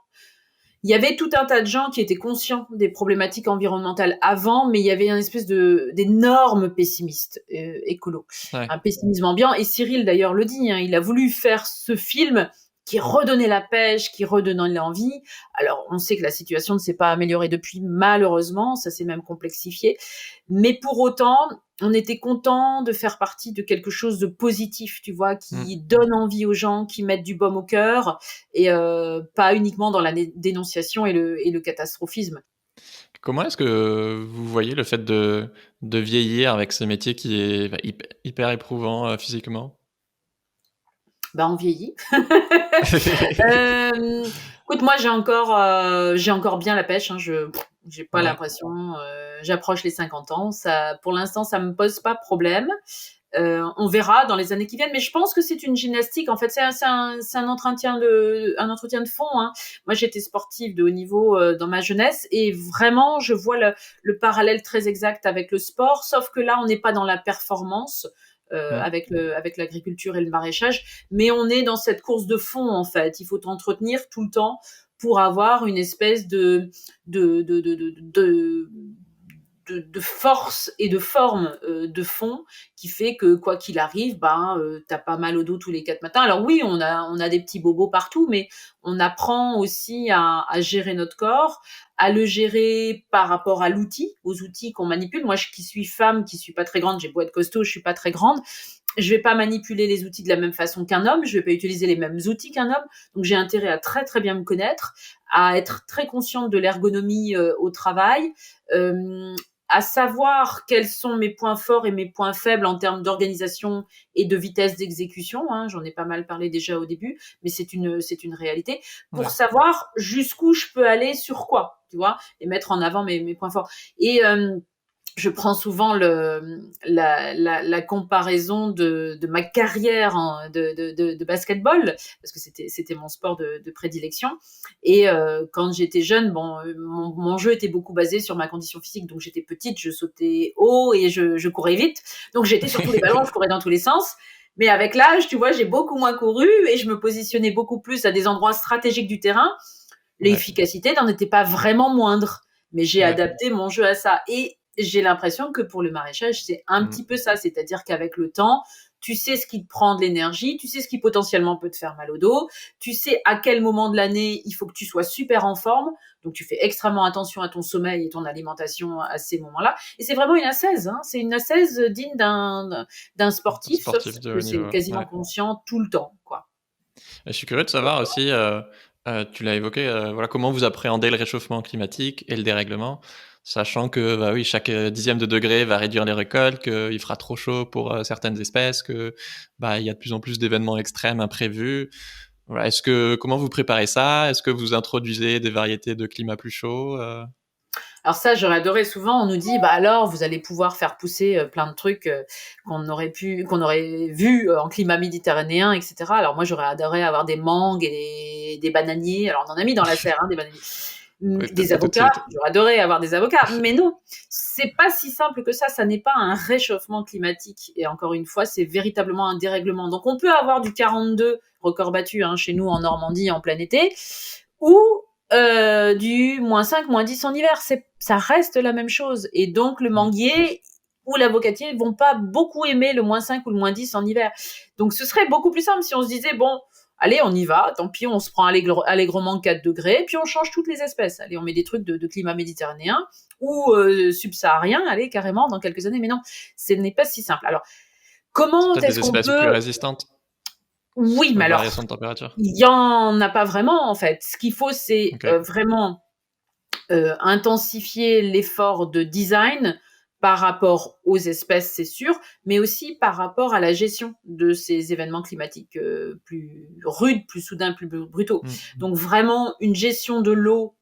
il y avait tout un tas de gens qui étaient conscients des problématiques environnementales avant, mais il y avait une espèce d'énorme pessimiste écolo, Ouais. un pessimisme ambiant. Et Cyril d'ailleurs le dit, hein, il a voulu faire ce film qui redonnait la pêche, qui redonnait l'envie. Alors on sait que la situation ne s'est pas améliorée depuis, malheureusement, ça s'est même complexifié. Mais pour autant, on était content de faire partie de quelque chose de positif, tu vois, qui donne envie aux gens, qui mettent du baume au cœur, et pas uniquement dans la dénonciation et le catastrophisme. Comment est-ce que vous voyez le fait de vieillir avec ce métier qui est hyper éprouvant physiquement? Bah, on vieillit. Écoute, moi, j'ai encore bien la pêche, hein. J'ai pas Ouais, l'impression, j'approche les 50 ans. Ça, pour l'instant, ça me pose pas problème. On verra dans les années qui viennent, mais je pense que c'est une gymnastique. En fait, c'est un un entretien de fond, hein. Moi, j'étais sportive de haut niveau dans ma jeunesse, et vraiment, je vois le parallèle très exact avec le sport, sauf que là, on n'est pas dans la performance. mmh, Avec l'agriculture et le maraîchage, mais on est dans cette course de fond, en fait. Il faut t'entretenir tout le temps pour avoir une espèce de, de, de, de, de de force et de forme de fond qui fait que quoi qu'il arrive, ben t'as pas mal au dos tous les 4 matins. Alors oui, on a des petits bobos partout, mais on apprend aussi à gérer notre corps, à le gérer par rapport à l'outil, aux outils qu'on manipule. Moi, qui suis femme, qui suis pas très grande, j'ai beau être costaud, je suis pas très grande. Je vais pas manipuler les outils de la même façon qu'un homme, je vais pas utiliser les mêmes outils qu'un homme, donc j'ai intérêt à très très bien me connaître, à être très consciente de l'ergonomie au travail, euh, à savoir quels sont mes points forts et mes points faibles en termes d'organisation et de vitesse d'exécution, hein. J'en ai pas mal parlé déjà au début, mais c'est une réalité, pour ouais. savoir jusqu'où je peux aller sur quoi, tu vois, et mettre en avant mes points forts. Et je prends souvent la comparaison de ma carrière de basketball, parce que c'était mon sport de prédilection. Et quand j'étais jeune, bon, mon jeu était beaucoup basé sur ma condition physique. Donc j'étais petite, je sautais haut et je courais vite. Donc j'étais sur tous les ballons, je courais dans tous les sens. Mais avec l'âge, tu vois, j'ai beaucoup moins couru et je me positionnais beaucoup plus à des endroits stratégiques du terrain. Ouais, L'efficacité n'en était pas vraiment moindre, mais j'ai ouais. adapté mon jeu à ça. Et j'ai l'impression que pour le maraîchage, c'est un Mmh. petit peu ça, c'est-à-dire qu'avec le temps, tu sais ce qui te prend de l'énergie, tu sais ce qui potentiellement peut te faire mal au dos, tu sais à quel moment de l'année il faut que tu sois super en forme, donc tu fais extrêmement attention à ton sommeil et ton alimentation à ces moments-là. Et c'est vraiment une ascèse, hein. C'est une ascèse digne d'un sportif, sauf Sportif de que haut c'est niveau, quasiment ouais. conscient tout le temps, quoi. Et je suis curieux de savoir aussi, tu l'as évoqué, voilà, comment vous appréhendez le réchauffement climatique et le dérèglement? Sachant que, bah, oui, chaque, 10e de degré va réduire les récoltes, qu'il fera trop chaud pour, certaines espèces, que, bah, il y a de plus en plus d'événements extrêmes imprévus. Voilà, comment vous préparez ça? Est-ce que vous introduisez des variétés de climat plus chaud, Alors ça, j'aurais adoré. Souvent, on nous dit, bah alors, vous allez pouvoir faire pousser plein de trucs qu'on aurait vu en climat méditerranéen, etc. Alors moi, j'aurais adoré avoir des mangues et des bananiers. Alors on en a mis dans la serre, hein, des bananiers. Oui, peut-être Des pas tout de avocats, suite. j'aurais adoré avoir des avocats, mais non, c'est pas si simple que ça n'est pas un réchauffement climatique, et encore une fois, c'est véritablement un dérèglement. Donc on peut avoir du 42, record battu hein, chez nous en Normandie en plein été, ou du -5, -10 en hiver, ça reste la même chose. Et donc le Mmh. manguier ou l'avocatier vont pas beaucoup aimer le -5 ou le -10 en hiver. Donc ce serait beaucoup plus simple si on se disait, bon, allez, on y va, tant pis, on se prend allègrement 4 degrés, puis on change toutes les espèces. Allez, on met des trucs de climat méditerranéen ou subsaharien, allez, carrément, dans quelques années. Mais non, ce n'est pas si simple. Alors, C'est comment peut-être est-ce des qu'on espèces plus peut... résistantes Oui, aux mais alors, variations de température? il y en a pas vraiment, en fait. Ce qu'il faut, c'est OK. vraiment intensifier l'effort de design par rapport aux espèces, c'est sûr, mais aussi par rapport à la gestion de ces événements climatiques plus rudes, plus soudains, plus brutaux. Mmh. Donc vraiment une gestion de l'eau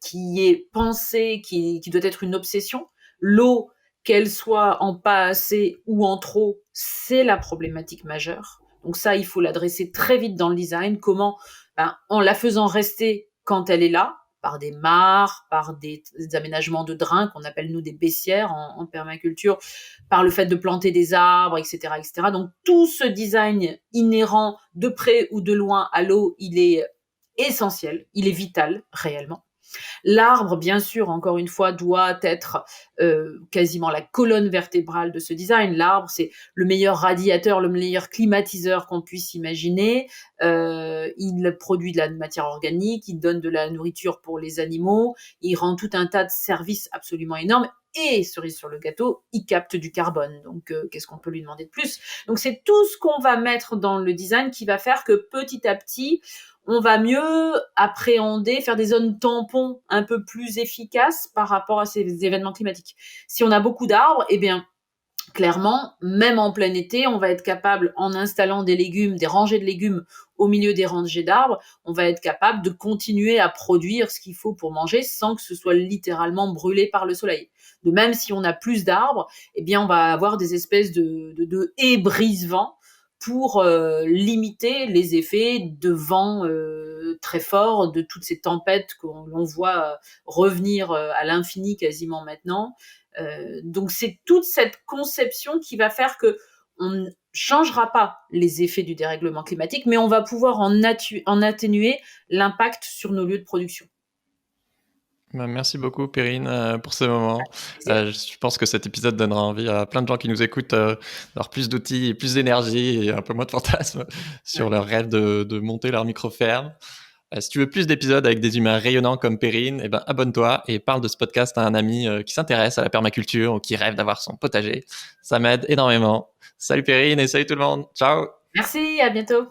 qui est pensée, qui doit être une obsession. L'eau, qu'elle soit en pas assez ou en trop, c'est la problématique majeure. Donc ça, il faut l'adresser très vite dans le design. Comment? Ben, en la faisant rester quand elle est là, par des mares, par des aménagements de drains qu'on appelle nous des baissières en permaculture, par le fait de planter des arbres, etc., etc. Donc tout ce design inhérent de près ou de loin à l'eau, il est essentiel, il est vital réellement. L'arbre, bien sûr, encore une fois, doit être quasiment la colonne vertébrale de ce design. L'arbre, c'est le meilleur radiateur, le meilleur climatiseur qu'on puisse imaginer. Il produit de la matière organique, il donne de la nourriture pour les animaux, il rend tout un tas de services absolument énormes. Et cerise sur le gâteau, il capte du carbone. Donc, qu'est-ce qu'on peut lui demander de plus? Donc, c'est tout ce qu'on va mettre dans le design qui va faire que petit à petit, on va mieux appréhender, faire des zones tampons un peu plus efficaces par rapport à ces événements climatiques. Si on a beaucoup d'arbres, eh bien, clairement, même en plein été, on va être capable, en installant des légumes, des rangées de légumes au milieu des rangées d'arbres, on va être capable de continuer à produire ce qu'il faut pour manger sans que ce soit littéralement brûlé par le soleil. De même, si on a plus d'arbres, eh bien, on va avoir des espèces de haies brise-vent pour limiter les effets de vent très forts, de toutes ces tempêtes qu'on voit revenir à l'infini quasiment maintenant. Donc c'est toute cette conception qui va faire que on ne changera pas les effets du dérèglement climatique, mais on va pouvoir en atténuer l'impact sur nos lieux de production. Bah, merci beaucoup, Perrine, pour ce moment. Je pense que cet épisode donnera envie à plein de gens qui nous écoutent d'avoir plus d'outils, plus d'énergie et un peu moins de fantasmes sur leur rêve de monter leur micro-ferme. Si tu veux plus d'épisodes avec des humains rayonnants comme Perrine, eh ben, abonne-toi et parle de ce podcast à un ami qui s'intéresse à la permaculture ou qui rêve d'avoir son potager. Ça m'aide énormément. Salut Perrine et salut tout le monde. Ciao! Merci, à bientôt.